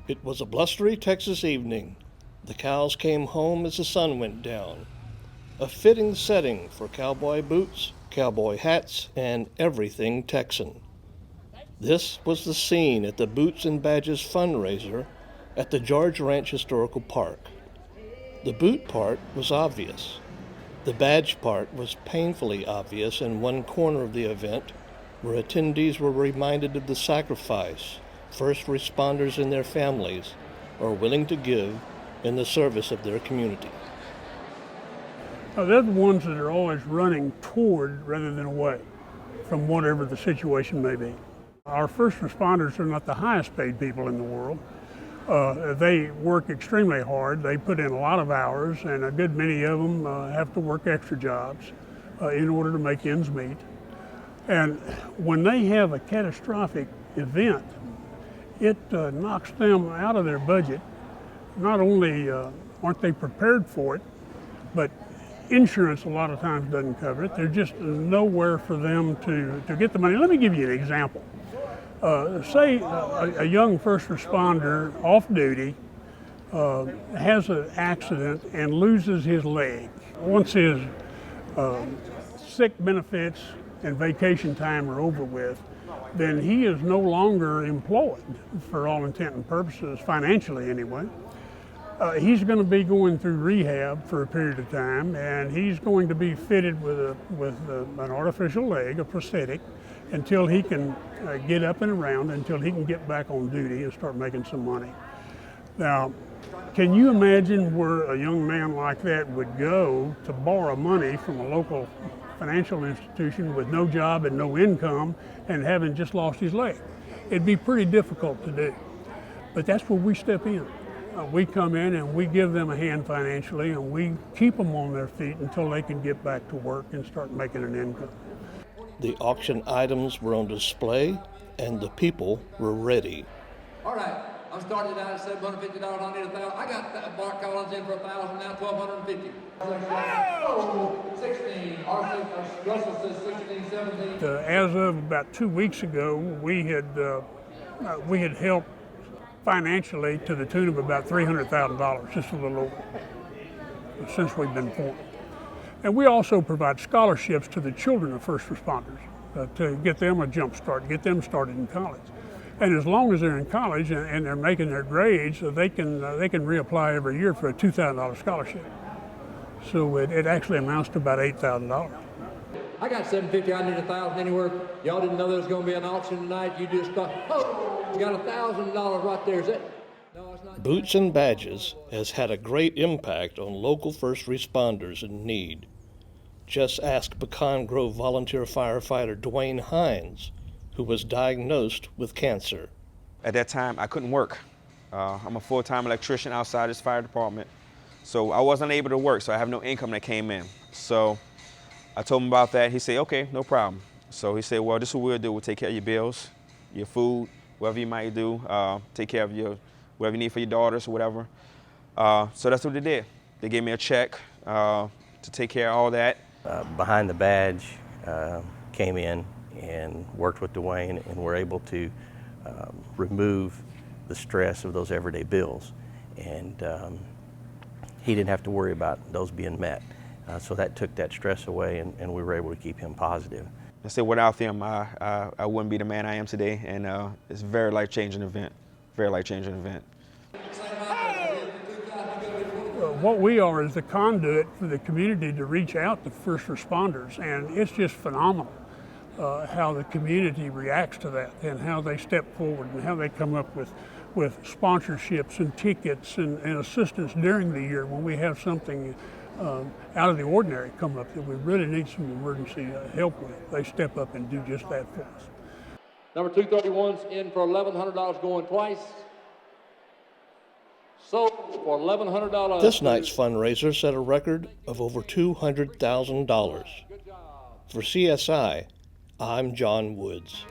It was a blustery Texas evening. The cows came home as the sun went down. A fitting setting for cowboy boots, cowboy hats, and everything Texan. This was the scene at the Boots and Badges fundraiser at the George Ranch Historical Park. The boot part was obvious. The badge part was painfully obvious in one corner of the event, where attendees were reminded of the sacrifice first responders and their families are willing to give in the service of their community. They're the ones that are always running toward rather than away from whatever the situation may be. Our first responders are not the highest paid people in the world. They work extremely hard. They put in a lot of hours, and a good many of them have to work extra jobs in order to make ends meet. And when they have a catastrophic event, it knocks them out of their budget. Not only aren't they prepared for it, but insurance a lot of times doesn't cover it. There's just nowhere for them to get the money. Let me give you an example. Say a young first responder off duty has an accident and loses his leg. Once his sick benefits and vacation time are over with, then he is no longer employed for all intent and purposes, financially anyway. He's going to be going through rehab for a period of time, and he's going to be fitted with an artificial leg, a prosthetic, until he can get up and around, until he can get back on duty and start making some money. Now, can you imagine where a young man like that would go to borrow money from a local financial institution with no job and no income and having just lost his leg? It'd be pretty difficult to do. But that's where we step in. We come in and we give them a hand financially, and we keep them on their feet until they can get back to work and start making an income. The auction items were on display and the people were ready. All right, I'm starting out at $750. I need $1,000. I got Bart Collins in for $1,000 now, $1,250. Oh, 16. Russell says 16, 17. As of about 2 weeks ago, we had helped financially to the tune of about $300,000, just a little over, since we've been formed. And we also provide scholarships to the children of first responders to get them a jump start, get them started in college. And as long as they're in college and they're making their grades, they can reapply every year for a $2,000 scholarship. So it actually amounts to about $8,000. I got $750. I need $1,000 anywhere. Y'all didn't know there was going to be an auction tonight. You just thought, oh, you got $1,000 right there. Is it? No, it's not. Boots and Badges has had a great impact on local first responders in need. Just ask Pecan Grove volunteer firefighter Dwayne Hines, who was diagnosed with cancer. At that time, I couldn't work. I'm a full-time electrician outside this fire department, so I wasn't able to work, so I have no income that came in. So I told him about that. He said, okay, no problem. So he said, well, this is what we'll do. We'll take care of your bills, your food, whatever you might do, take care of whatever you need for your daughters or whatever. So that's what they did. They gave me a check to take care of all that. Behind the Badge came in and worked with Dwayne, and were able to remove the stress of those everyday bills. And he didn't have to worry about those being met. So that took that stress away, and we were able to keep him positive. I said without them, I wouldn't be the man I am today, and it's a very life-changing event, very life-changing event. What we are is the conduit for the community to reach out to first responders, and it's just phenomenal how the community reacts to that, and how they step forward, and how they come up with sponsorships and tickets and assistance during the year when we have something out of the ordinary come up that we really need some emergency help with. They step up and do just that for us. Number 231's in for $1,100 going twice. So for $1,100. This night's fundraiser set a record of over $200,000. For CSI, I'm John Woods.